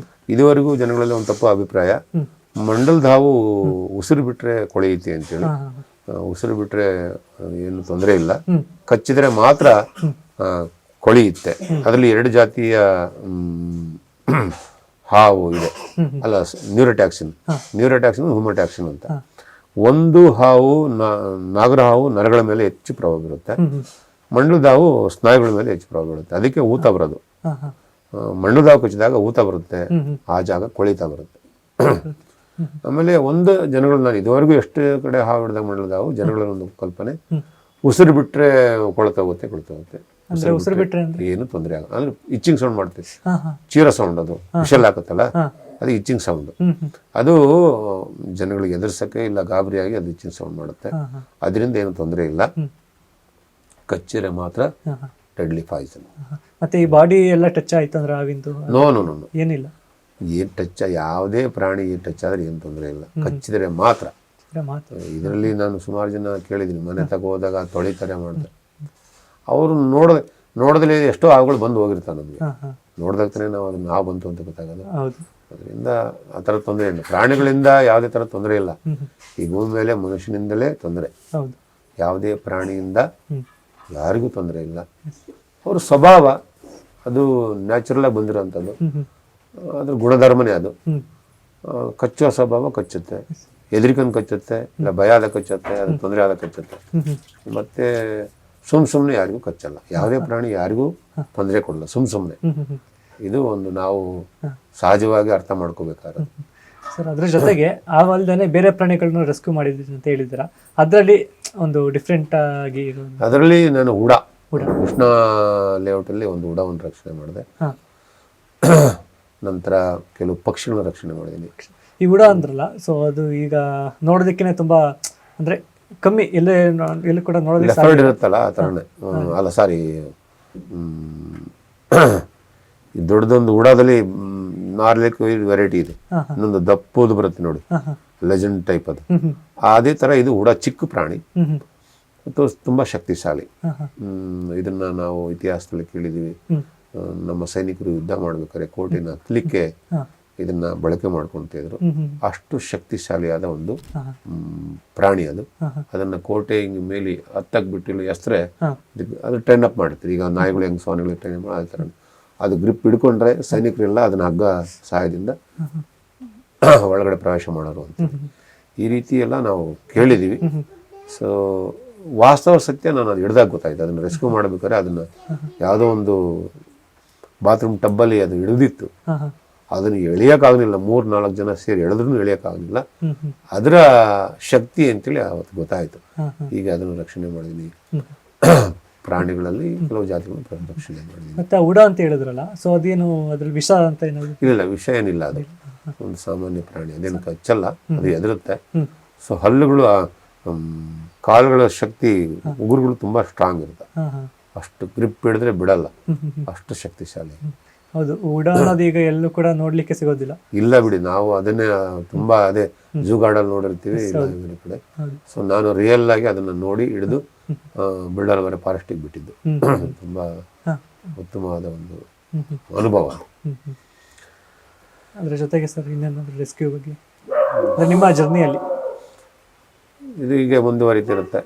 ಇದುವರೆಗೂ ಜನಗಳಲ್ಲಿ ಒಂದು ತಪ್ಪು ಅಭಿಪ್ರಾಯ, ಮಂಡಲದ ಹಾವು ಉಸಿರು ಬಿಟ್ರೆ ಕೊಳೆಯುತ್ತೆ ಅಂತೇಳಿ. ಉಸಿರು ಬಿಟ್ರೆ ಏನು ತೊಂದರೆ ಇಲ್ಲ, ಕಚ್ಚಿದ್ರೆ ಮಾತ್ರ ಕೊಳೆಯುತ್ತೆ. ಅದರಲ್ಲಿ 2 ಜಾತಿಯ ಹಾವು ಇದೆ ಅಲ್ಲ, ನ್ಯೂರೋಟ್ಯಾಕ್ಸಿನ್, ಹ್ಯೂಮೋಟ್ಯಾಕ್ಸಿನ್ ಅಂತ. ಒಂದು ಹಾವು ನಾಗರ ಹಾವು ನರಗಳ ಮೇಲೆ ಹೆಚ್ಚು ಪ್ರಭಾವ ಬೀರುತ್ತೆ, ಮಂಡಲದ ಹಾವು ಸ್ನಾಯುಗಳ ಮೇಲೆ ಹೆಚ್ಚು ಪ್ರಭಾವ ಬೀರುತ್ತೆ. ಅದಕ್ಕೆ ಊತ ಬರೋದು. ಮಂಡಲದ ಹಾವು ಕಚ್ಚಿದಾಗ ಊತ ಬರುತ್ತೆ, ಆ ಜಾಗ ಕೊಳಿತಾ ಬರುತ್ತೆ. ಆಮೇಲೆ ಒಂದು ಜನಗಳು, ನಾನು ಇದುವರೆಗೂ ಎಷ್ಟು ಕಡೆ ಹಾವು ಹಿಡಿದಾಗ ಮಂಡಲದ ಹಾವು ಜನಗಳ ಒಂದು ಕಲ್ಪನೆ, ಉಸಿರು ಬಿಟ್ರೆ ಕೊಳ್ತಾ ಹೋಗುತ್ತೆ. ಉಸಿರು ಬಿಟ್ರೆ ಏನು ತೊಂದರೆ ಆಗಲ್ಲ. ಅಂದ್ರೆ ಇಚ್ಚಿಂಗ್ ಸೌಂಡ್ ಮಾಡ್ತೀವಿ, ಚೀರ ಸೌಂಡ್, ಅದು ವಿಷಲ್ ಹಾಕುತ್ತಲ್ಲ, ಅದು ಇಚ್ಚಿಂಗ್ ಸೌಂಡ್. ಅದು ಜನಗಳಿಗೆ ಎದುರಿಸಕ್ಕೆ ಇಲ್ಲ, ಗಾಬರಿಯಾಗಿ ಅದು ಇಚ್ಚಿಂಗ್ ಸೌಂಡ್ ಮಾಡುತ್ತೆ. ಅದರಿಂದ ಏನು ತೊಂದರೆ ಇಲ್ಲ, ಕಚ್ಚಿರೆ ಮಾತ್ರ ಡೆಡ್ಲಿ ಪಾಯ್ಸನ್. ಮತ್ತೆ ಈ ಬಾಡಿ ಎಲ್ಲ ಟಚ್ ಆಯ್ತು ಅಂದ್ರೆ ಅವಿಂದು ನೋ ಏನಿಲ್ಲ. ಏನ್ ಟಚ್, ಯಾವುದೇ ಪ್ರಾಣಿ ಟಚ್ ಆದ್ರೆ ಏನು ತೊಂದರೆ ಇಲ್ಲ, ಕಚ್ಚಿದ್ರೆ ಮಾತ್ರ. ಇದರಲ್ಲಿ ನಾನು ಸುಮಾರು ಜನ ಕೇಳಿದ್ದೀನಿ, ಮನೆ ಹೋದಾಗ ತೊಳಿತಾರೆ ಮಾಡ್ತಾರೆ. ಅವರು ನೋಡದಲ್ಲಿ ಎಷ್ಟೋ ಹಾವುಗಳು ಬಂದು ಹೋಗಿರ್ತಾರೆ. ನಮಗೆ ನೋಡ್ದಾಗ್ತಾನೆ ನಾವು ಅದನ್ನ ಹಾವು ಬಂತು ಅಂತ ಗೊತ್ತಾಗಲ್ಲ. ಅದರಿಂದ ಆ ಥರ ತೊಂದರೆ ಇಲ್ಲ, ಪ್ರಾಣಿಗಳಿಂದ ಯಾವುದೇ ಥರ ತೊಂದರೆ ಇಲ್ಲ. ಈ ಭೂಮಿ ಮೇಲೆ ಮನುಷ್ಯನಿಂದಲೇ ತೊಂದರೆ, ಯಾವುದೇ ಪ್ರಾಣಿಯಿಂದ ಯಾರಿಗೂ ತೊಂದರೆ ಇಲ್ಲ. ಅವ್ರ ಸ್ವಭಾವ ಅದು ನ್ಯಾಚುರಲ್ ಆಗಿ ಬಂದಿರೋಂಥದ್ದು, ಅದ್ರ ಗುಣಧರ್ಮನೇ ಅದು. ಕಚ್ಚುವ ಸ್ವಭಾವ ಕಚ್ಚುತ್ತೆ, ಹೆದರಿಕೊಂಡು ಕಚ್ಚುತ್ತೆ, ಇಲ್ಲ ಭಯ ಆದ ಕಚ್ಚುತ್ತೆ, ಅದು ತೊಂದರೆ ಆದ ಕಚ್ಚುತ್ತೆ. ಮತ್ತೆ ಸುಮ್ಮನೆ ಯಾರಿಗೂ ಕಚ್ಚಲ್ಲ, ಯಾವುದೇ ಪ್ರಾಣಿ ಯಾರಿಗೂ ತೊಂದರೆ ಕೊಡಲ್ಲ ಸುಮ್ಮನೆ. ಇದು ಒಂದು ನಾವು ಸಹಜವಾಗಿ ಅರ್ಥ ಮಾಡ್ಕೋಬೇಕಾದ್ರೆ. ಸರ್, ಅದ್ರ ಜೊತೆಗೆ ಆವಲ್ದೇನೆ ಬೇರೆ ಪ್ರಾಣಿಗಳನ್ನ ರೆಸ್ಕ್ಯೂ ಮಾಡಿದ್ರಿ ಅಂತ ಹೇಳಿದ್ದೀರಾ, ಅದರಲ್ಲಿ ಒಂದು ಡಿಫ್ರೆಂಟ್ ಆಗಿ ಅದರಲ್ಲಿ ನಾನು ಕೃಷ್ಣ ಲೇಔಟಲ್ಲಿ ಒಂದು ಉಡವನ್ನು ರಕ್ಷಣೆ ಮಾಡಿದೆ. ನಂತರ ಕೆಲವು ಪಕ್ಷಿಗಳನ್ನ ರಕ್ಷಣೆ ಮಾಡಿದ್ದೀನಿ. ಈ ಉಡ ಅಂದ್ರಲ್ಲ, ಸೊ ಅದು ಈಗ ನೋಡೋದಕ್ಕೆ ತುಂಬಾ ಅಂದ್ರೆ ಕಮ್ಮಿ, ಎಲ್ಲೂ ಕೂಡ ನೋಡೋದಕ್ಕೆ ಇರುತ್ತಲ್ಲ ಆ ಥರನೇ. ಅಲ್ಲ ಸಾರಿ, ದೊಡ್ಡದೊಂದು ಉಡಾದಲ್ಲಿ 4 ವೆರೈಟಿ ಇದೆ. ಇನ್ನೊಂದು ದಪ್ಪದು ಬರುತ್ತೆ ನೋಡಿ, ಲೆಜೆಂಡ್ ಟೈಪ್, ಅದು ಅದೇ ತರ. ಇದು ಉಡ ಚಿಕ್ಕ ಪ್ರಾಣಿ ಮತ್ತು ತುಂಬಾ ಶಕ್ತಿಶಾಲಿ. ಇದನ್ನ ನಾವು ಇತಿಹಾಸದಲ್ಲಿ ಕೇಳಿದೀವಿ. ನಮ್ಮ ಸೈನಿಕರು ಯುದ್ಧ ಮಾಡ್ಬೇಕಾದ್ರೆ ಕೋಟೆನ ಹತ್ತಲಿಕ್ಕೆ ಇದನ್ನ ಬಳಕೆ ಮಾಡ್ಕೊಳ್ತಿದ್ರು. ಅಷ್ಟು ಶಕ್ತಿಶಾಲಿಯಾದ ಒಂದು ಹಾ. ಪ್ರಾಣಿ ಅದು. ಅದನ್ನ ಕೋಟೆ ಹಿಂಗೆ ಮೇಲೆ ಹತ್ತಕ್ಕೆ ಬಿಟ್ಟಿಲ್ಲ ಎಸ್ರೆ ಅದು ಟ್ರೈನ್ ಅಪ್ ಮಾಡ್ತೀರಿ. ಈಗ ನಾಯಿಗಳು ಹೆಂಗ್ ಸ್ವಾನಿಗಳಿಗೆ ಟ್ರೈನ್ ಮಾಡಿ ಆ ಥರ ಅದು ಗ್ರಿಪ್ ಹಿಡ್ಕೊಂಡ್ರೆ ಸೈನಿಕರೆಲ್ಲ ಅದನ್ನ ಹಗ್ಗ ಸಹಾಯದಿಂದ ಒಳಗಡೆ ಪ್ರವೇಶ ಮಾಡೋರು ಅಂತ ಈ ರೀತಿ ಎಲ್ಲ ನಾವು ಕೇಳಿದೀವಿ. ಸೊ ವಾಸ್ತವ ಸತ್ಯ ನಾನು ಅದು ಹಿಡ್ದಾಗ ಗೊತ್ತಾಯ್ತು. ಅದನ್ನ ರೆಸ್ಕ್ಯೂ ಮಾಡ್ಬೇಕಾದ್ರೆ ಅದನ್ನ ಯಾವುದೋ ಒಂದು ಬಾತ್ರೂಮ್ ಟಬ್ಬಲ್ಲಿ ಅದು ಹಿಡಿದಿತ್ತು. ಅದನ್ನು ಎಳೆಯೋಕ್ಕಾಗಲಿಲ್ಲ. 3-4 ಜನ ಸೇರಿ ಎಳೆದ್ರೂ ಎಳೆಯೋಕ್ಕಾಗಲಿಲ್ಲ. ಅದರ ಶಕ್ತಿ ಅಂತೇಳಿ ಅವತ್ತು ಗೊತ್ತಾಯ್ತು. ಈಗ ಅದನ್ನು ರಕ್ಷಣೆ ಮಾಡಿದೀನಿ. ಪ್ರಾಣಿಗಳಲ್ಲಿ ಕೆಲವು ಜಾತಿಗಳನ್ನು ರಕ್ಷಣೆ ಮಾಡಿದೀನಿ. ಮತ್ತೆ ಉಡ ಅಂತ ಹೇಳಿದ್ರಲ್ಲ, ಸೊ ಅದೇನು ಅದ್ರಲ್ಲಿ ವಿಷ ಅಂತ ಏನಾದ್ರು? ಇಲ್ಲ, ವಿಷ ಏನಿಲ್ಲ. ಅದು ಒಂದು ಸಾಮಾನ್ಯ ಪ್ರಾಣಿ, ಅದೇನು ಕಚ್ಚಲ್ಲ, ಅದು ಎದುರುತ್ತೆ. ಸೊ ಹಲ್ಲುಗಳು, ಕಾಲುಗಳ ಶಕ್ತಿ, ಉಗುರುಗಳು ತುಂಬಾ ಸ್ಟ್ರಾಂಗ್ ಇರುತ್ತೆ. ಅಷ್ಟು ಗ್ರಿಪ್ ಹಿಡಿದ್ರೆ ಬಿಡಲ್ಲ, ಅಷ್ಟು ಶಕ್ತಿಶಾಲಿ. ಹೌದು, ಉಡ ಅನ್ನೋದು ಈಗ ಎಲ್ಲೂ ಕೂಡ ನೋಡ್ಲಿಕ್ಕೆ ಸಿಗೋದಿಲ್ಲ. ಇಲ್ಲ ಬಿಡಿ, ನಾವು ಅದನ್ನೇ ತುಂಬಾ ಅದೇ ಝೂ ಗಾರ್ಡನ್ ನೋಡಿರ್ತೀವಿ ಇಲ್ಲ ಕಡೆ. ಸೊ ನಾನು ರಿಯಲ್ ಆಗಿ ಅದನ್ನ ನೋಡಿ ಹಿಡಿದು ಬಿಲ್ಡರ್ ಫಾರೆಸ್ಟಿಗೆ ಬಿಟ್ಟಿದ್ದು. ತುಂಬಾ ಉತ್ತಮವಾದ ಒಂದು ಅನುಭವ. ಅದ್ರ ಜೊತೆಗೆ ಸರ್ ಇನ್ನೇನಾದ್ರು ರೆಸ್ಕ್ಯೂ ಬಗ್ಗೆ ನಿಮ್ಮ ಜರ್ನಿಯಲ್ಲಿ? ಇದು ಹೀಗೆ ಮುಂದುವರಿತಿರುತ್ತೆ.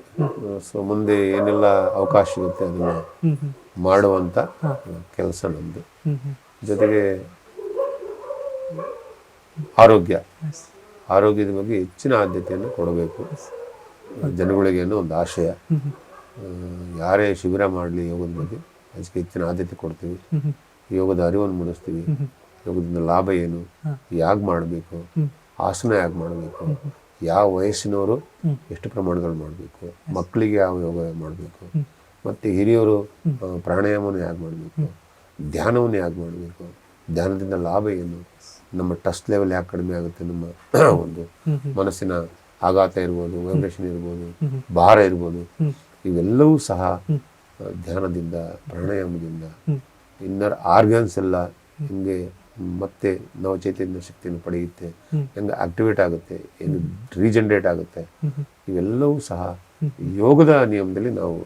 ಸೊ ಮುಂದೆ ಏನೆಲ್ಲ ಅವಕಾಶ ಸಿಗುತ್ತೆ ಅದನ್ನ ಮಾಡುವಂತ ಕೆಲಸ ನಮ್ದು. ಜೊತೆಗೆ ಆರೋಗ್ಯದ ಬಗ್ಗೆ ಹೆಚ್ಚಿನ ಆದ್ಯತೆಯನ್ನು ಕೊಡಬೇಕು ಜನಗಳಿಗೆ ಅನ್ನೋ ಒಂದು ಆಶಯ. ಯಾರೇ ಶಿಬಿರ ಮಾಡಲಿ ಯೋಗದ ಬಗ್ಗೆ ಅದಕ್ಕೆ ಹೆಚ್ಚಿನ ಆದ್ಯತೆ ಕೊಡ್ತೀವಿ. ಯೋಗದ ಅರಿವನ್ನು ಮೂಡಿಸ್ತೀವಿ. ಯೋಗದಿಂದ ಲಾಭ ಏನು, ಯಾಕೆ ಮಾಡಬೇಕು, ಆಸನ ಯಾಕೆ ಮಾಡಬೇಕು, ಯಾವ ವಯಸ್ಸಿನವರು ಎಷ್ಟು ಪ್ರಮಾಣದಲ್ಲಿ ಮಾಡಬೇಕು, ಮಕ್ಕಳಿಗೆ ಯಾವ ಯೋಗ ಮಾಡಬೇಕು, ಮತ್ತು ಹಿರಿಯರು ಪ್ರಾಣಾಯಾಮವನ್ನು ಯಾಕೆ ಮಾಡಬೇಕು, ಧ್ಯಾನವನ್ನು ಯಾಕೆ ಮಾಡಬೇಕು, ಧ್ಯಾನದಿಂದ ಲಾಭ ಏನು, ನಮ್ಮ ಟ್ರಸ್ಟ್ ಲೆವೆಲ್ ಯಾಕೆ ಕಡಿಮೆ ಆಗುತ್ತೆ, ನಮ್ಮ ಒಂದು ಮನಸ್ಸಿನ ಆಘಾತ ಇರ್ಬೋದು, ವೈಬ್ರೇಷನ್ ಇರ್ಬೋದು, ಭಾರ ಇರ್ಬೋದು, ಇವೆಲ್ಲವೂ ಸಹ ಧ್ಯಾನದಿಂದ, ಪ್ರಾಣಾಯಾಮದಿಂದ ಇನ್ನರ್ ಆರ್ಗನ್ಸ್ ಎಲ್ಲ ಹಿಂಗೆ ಮತ್ತೆ ನವಚೈತನ್ಯ ಶಕ್ತಿಯನ್ನು ಪಡೆಯುತ್ತೆ, ಹೆಂಗೆ ಆಕ್ಟಿವೇಟ್ ಆಗುತ್ತೆ, ಹೆಂಗೆ ರೀಜನರೇಟ್ ಆಗುತ್ತೆ, ಇವೆಲ್ಲವೂ ಸಹ ಯೋಗದ ನಿಯಮದಲ್ಲಿ ನಾವು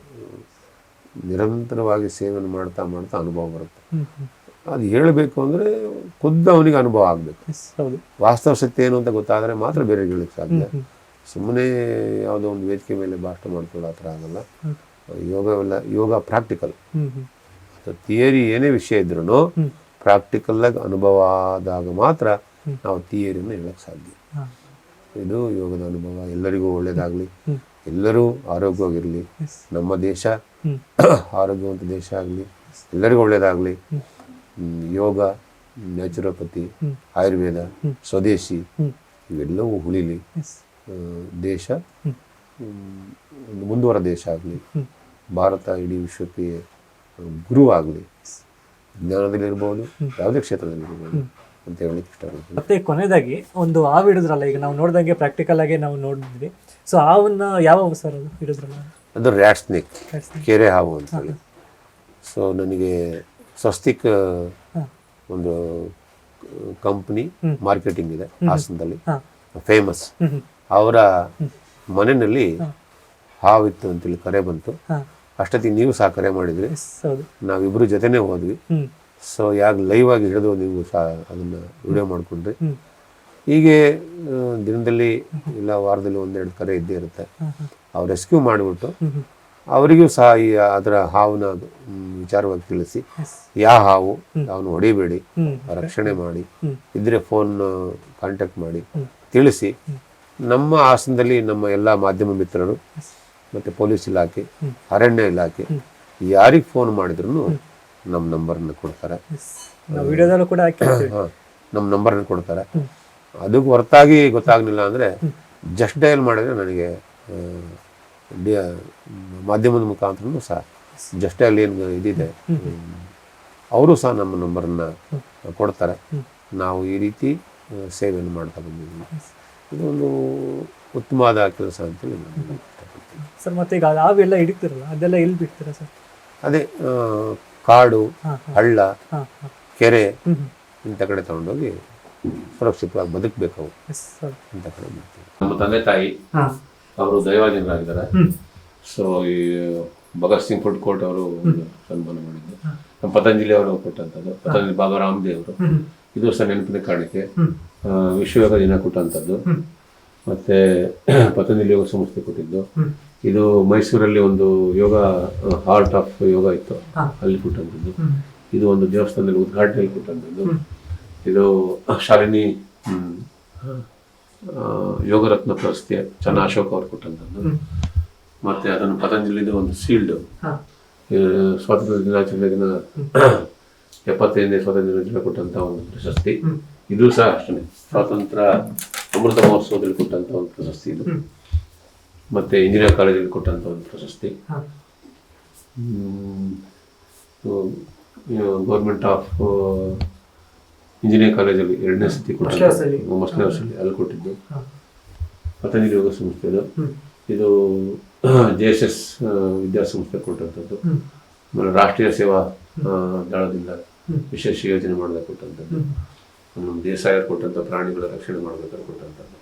ನಿರಂತರವಾಗಿ ಸೇವೆಯನ್ನು ಮಾಡ್ತಾ ಮಾಡ್ತಾ ಅನುಭವ ಬರುತ್ತೆ. ಅದು ಹೇಳಬೇಕು ಅಂದರೆ ಖುದ್ದು ಅವನಿಗೆ ಅನುಭವ ಆಗಬೇಕು. ವಾಸ್ತವ ಸತ್ಯ ಏನು ಅಂತ ಗೊತ್ತಾದರೆ ಮಾತ್ರ ಬೇರೆ ಹೇಳಕ್ಕೆ ಸಾಧ್ಯ. ಸುಮ್ಮನೆ ಯಾವುದೋ ಒಂದು ವೇದಿಕೆ ಮೇಲೆ ಭಾಷಣ ಮಾಡ್ಕೊಳ್ಳೋ ಆ ಥರ ಆಗಲ್ಲ. ಯೋಗ ಪ್ರಾಕ್ಟಿಕಲ್. ಥಿಯರಿ ಏನೇ ವಿಷಯ ಇದ್ರೂ ಪ್ರಾಕ್ಟಿಕಲ್ ಆಗಿ ಅನುಭವ ಆದಾಗ ಮಾತ್ರ ನಾವು ಥಿಯರಿಯನ್ನು ಹೇಳಕ್ಕೆ ಸಾಧ್ಯ. ಇದು ಯೋಗದ ಅನುಭವ. ಎಲ್ಲರಿಗೂ ಒಳ್ಳೇದಾಗಲಿ, ಎಲ್ಲರೂ ಆರೋಗ್ಯವಾಗಿರಲಿ, ನಮ್ಮ ದೇಶ ಆರೋಗ್ಯವಂತ ದೇಶ ಆಗಲಿ, ಎಲ್ಲರಿಗೂ ಒಳ್ಳೇದಾಗಲಿ. ಯೋಗ, ನ್ಯಾಚುರೋಪತಿ, ಆಯುರ್ವೇದ, ಸ್ವದೇಶಿ ಇವೆಲ್ಲವೂ ಉಳಿಲಿ. ದೇಶ ಒಂದು ಮುಂದುವರ ದೇಶ ಆಗಲಿ. ಭಾರತ ಇಡೀ ವಿಶ್ವಕ್ಕೆ ಗುರು ಆಗಲಿ. ಜ್ಞಾನದಲ್ಲಿರ್ಬೋದು, ಯಾವುದೇ ಕ್ಷೇತ್ರದಲ್ಲಿರ್ಬೋದು ಅಂತ ಹೇಳಲಿಕ್ಕೆ ಇಷ್ಟಪಡ್ತೀನಿ. ಮತ್ತೆ ಕೊನೆಯದಾಗಿ ಒಂದು ಹಾವು ಹಿಡಿದ್ರಲ್ಲ, ಈಗ ನಾವು ನೋಡ್ದಂಗೆ ಪ್ರಾಕ್ಟಿಕಲ್ ಆಗಿ ನಾವು ನೋಡಿದ್ವಿ. ಸೊ ಹಾವನ್ನ ಯಾವ ಸರ್ ಅದು ಹಿಡಿದ್ರಲ್ಲ? ಅದು ರ್ಯಾಟ್ ಸ್ನೇಕ್, ಕೆರೆ ಹಾವು ಅಂತ ಹೇಳಿ. ಸೊ ನನಗೆ ಸ್ವಸ್ತಿಕ್ ಒಂದು ಕಂಪ್ನಿ ಮಾರ್ಕೆಟಿಂಗ್ ಇದೆ ಹಾಸನದಲ್ಲಿ, ಫೇಮಸ್. ಅವರ ಮನೆಯಲ್ಲಿ ಹಾವಿತ್ತು ಅಂತೇಳಿ ಕರೆ ಬಂತು. ಅಷ್ಟೊತ್ತಿಗೆ ನೀವು ಸಹ ಕರೆ ಮಾಡಿದ್ರಿ, ನಾವಿಬ್ರು ಜೊತೆನೇ ಹೋದ್ವಿ. ಸೊ ಯಾಕೆ ಲೈವ್ ಆಗಿ ಹಿಡಿದು ನೀವು ಸಹ ಅದನ್ನ ವಿಡಿಯೋ ಮಾಡ್ಕೊಂಡ್ರಿ. ಹೀಗೆ ದಿನದಲ್ಲಿ ಇಲ್ಲ ವಾರದಲ್ಲಿ 1-2 ಕರೆ ಇದ್ದೇ ಇರುತ್ತೆ. ಅವ್ರು ರೆಸ್ಕ್ಯೂ ಮಾಡಿಬಿಟ್ಟು ಅವರಿಗೂ ಸಹ ಈ ಅದರ ಹಾವನ್ನ ವಿಚಾರವಾಗಿ ತಿಳಿಸಿ, ಯಾವ ಹಾವು ಅವನು ಹೊಡಿಬೇಡಿ, ರಕ್ಷಣೆ ಮಾಡಿ, ಇದ್ರೆ ಫೋನ್ ಕಾಂಟ್ಯಾಕ್ಟ್ ಮಾಡಿ ತಿಳಿಸಿ. ನಮ್ಮ ಹಾಸನದಲ್ಲಿ ನಮ್ಮ ಎಲ್ಲ ಮಾಧ್ಯಮ ಮಿತ್ರರು ಮತ್ತು ಪೊಲೀಸ್ ಇಲಾಖೆ, ಅರಣ್ಯ ಇಲಾಖೆ ಯಾರಿಗೆ ಫೋನ್ ಮಾಡಿದ್ರು ನಮ್ಮ ನಂಬರನ್ನು ಕೊಡ್ತಾರೆ. ನಮ್ಮ ನಂಬರನ್ನು ಕೊಡ್ತಾರೆ. ಅದಕ್ಕೆ ಹೊರತಾಗಿ ಗೊತ್ತಾಗಲಿಲ್ಲ ಅಂದರೆ ಜಸ್ಟ್ ಡಯಲ್ ಮಾಡಿದ್ರೆ ನನಗೆ ಮಾಧ್ಯಮದ ಮುಖಾಂತರನೂ ಸಹ ಜಸ್ಟ್ ಡಯಲ್ ಏನು ಇದಿದೆ ಅವರು ಸಹ ನಮ್ಮ ನಂಬರನ್ನು ಕೊಡ್ತಾರೆ. ನಾವು ಈ ರೀತಿ ಸೇವೆಯನ್ನು ಮಾಡ್ತಾ ಬಂದಿದ್ದೀವಿ. ಇದೊಂದು ಉತ್ತಮವಾದ ಕೆಲಸ ಅಂತೇಳಿ ನಾನು ಸರ್. ಮತ್ತೆ ಈಗ ಹಾವೆಲ್ಲ ಹಿಡಿತೀರಲ್ಲ, ಅದೆಲ್ಲ ಎಲ್ಲಿ ಬಿಡ್ತೀರಾ ಸರ್? ಅದೇ ಕಾಡು, ಹಳ್ಳ, ಕೆರೆ ಇಂಥ ಕಡೆ ತಗೊಂಡೋಗಿ ಸುರಕ್ಷಿತವಾಗಿ ಬದುಕಬೇಕು ಇಂಥ ಕಡೆ ಮಾಡ್ತೀವಿ. ನಮ್ಮ ತಂದೆ ತಾಯಿ ಅವರು ದೈವಾಧೀನರಾಗಿದ್ದಾರೆ. ಸೊ ಈ ಭಗತ್ ಸಿಂಗ್ ಫುಡ್ ಕೋರ್ಟ್ ಅವರು ಸನ್ಮಾನ ಮಾಡಿದ್ರು. ನಮ್ಮ ಪತಂಜಲಿ ಅವರು ಕೊಟ್ಟಂಥದ್ದು, ಪತಂಜಲಿ ಬಾಬಾ ರಾಮದೇವ್ ಅವರು. ಇದು ಸಹ ನೆನಪಿನ ಕಾಣಿಕೆ. ವಿಶ್ವಯೋಗ ದಿನ ಕೊಟ್ಟಂಥದ್ದು, ಮತ್ತೆ ಪತಂಜಲಿ ಯೋಗ ಸಂಸ್ಥೆ ಕೊಟ್ಟಿದ್ದು. ಇದು ಮೈಸೂರಲ್ಲಿ ಒಂದು ಯೋಗ ಹಾರ್ಟ್ ಆಫ್ ಯೋಗ ಇತ್ತು, ಅಲ್ಲಿ ಕೊಟ್ಟಂಥದ್ದು. ಇದು ಒಂದು ದೇವಸ್ಥಾನದಲ್ಲಿ ಉದ್ಘಾಟನೆಯಲ್ಲಿ ಕೊಟ್ಟಂಥದ್ದು. ಇದು ಶಾಲಿನಿ ಯೋಗರತ್ನ ಪ್ರಶಸ್ತಿ ಚನ್ನ ಅಶೋಕ್ ಅವರು ಕೊಟ್ಟಂಥದ್ದು. ಮತ್ತೆ ಅದನ್ನು ಪತಂಜಲಿದು ಒಂದು ಸೀಲ್ಡ್ ಸ್ವಾತಂತ್ರ್ಯ ದಿನಾಚರಣೆ ದಿನ 75ನೇ ಸ್ವಾತಂತ್ರ್ಯ ದಿನಾಚರಣೆ ಕೊಟ್ಟಂತ ಒಂದು ಪ್ರಶಸ್ತಿ. ಇದು ಸಹ ಅಷ್ಟೇ ಸ್ವಾತಂತ್ರ್ಯ ಅಮೃತ ಮಹೋತ್ಸವದಲ್ಲಿ ಕೊಟ್ಟಂತ ಒಂದು ಪ್ರಶಸ್ತಿ ಇದು. ಮತ್ತೆ ಇಂಜಿನಿಯರ್ ಕಾಲೇಜಲ್ಲಿ ಕೊಟ್ಟಂತ ಒಂದು ಪ್ರಶಸ್ತಿ. ಗೌರ್ಮೆಂಟ್ ಆಫ್ ಇಂಜಿನಿಯರ್ ಕಾಲೇಜಲ್ಲಿ 2ನೇ ಸತಿ ಕೊಟ್ಟಂತ ಮಸ್ಲಿಹರ್ಸಲ್ಲಿ ಅಲ್ಲಿ ಕೊಟ್ಟಿದ್ದು. ಪತಂಜಲಿ ಯೋಗ ಸಂಸ್ಥೆದು. ಇದು JSS ವಿದ್ಯಾಸಂಸ್ಥೆ ಕೊಟ್ಟಂಥದ್ದು. ಆಮೇಲೆ ರಾಷ್ಟ್ರೀಯ ಸೇವಾ ದಳದಿಂದ ವಿಶೇಷ ಯೋಜನೆ ಮಾಡಬೇಕು ಕೊಟ್ಟಂಥದ್ದು. ನಮ್ಮ ದೇಸಾಯರು ಕೊಟ್ಟಂತ ಪ್ರಾಣಿಗಳ ರಕ್ಷಣೆ ಮಾಡಬೇಕಾದ್ರೆ ಕೊಟ್ಟಂಥದ್ದು.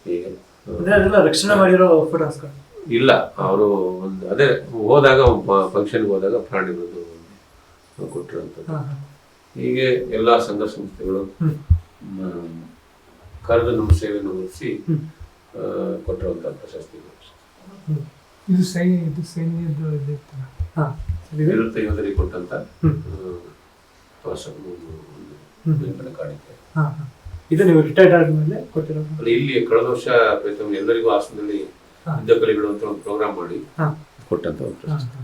ಹೀಗೆ ರಕ್ಷಣೆ ಮಾಡಿರೋ ಫೋಟೋಸ್ ಇಲ್ಲ, ಅವರು ಒಂದು ಅದೇ ಹೋದಾಗ ಫಂಕ್ಷನ್ಗೆ ಹೋದಾಗ ಪ್ರಾಣಿಗಳದ್ದು ಕೊಟ್ಟಿರುವಂಥದ್ದು. ಹೀಗೆ ಎಲ್ಲ ಸಂಘ ಸಂಸ್ಥೆಗಳು ಕರೆದು ನಮ್ಮ ಸೇವೆಯನ್ನು ಒದಗಿಸಿ ಕೊಟ್ಟಿರುವಂತಹ ಪ್ರಶಸ್ತಿಗಳು. ಇದು ಸೈನ್ಯದ ನಿವೃತ್ತ ಯೋಧರಿಗೆ ಕೊಟ್ಟಂತ ನೆನಪಿನ ಕಾಣಿಕೆ. ಇದು ನೀವು ರಿಟೈರ್ಡ್ ಆದ್ಮೇಲೆ ಕೊಟ್ಟಿರೋದು? ಇಲ್ಲಿ ಕಳೆದ ವರ್ಷ ಎಲ್ಲರಿಗೂ ಹಾಸನದಲ್ಲಿ ಯುದ್ಧ ಕಲೆಗಳು ಅಂತ ಒಂದು ಪ್ರೋಗ್ರಾಮ್ ಮಾಡಿ ಕೊಟ್ಟಂತ ಒಂದು ಪ್ರಶಸ್ತಿ.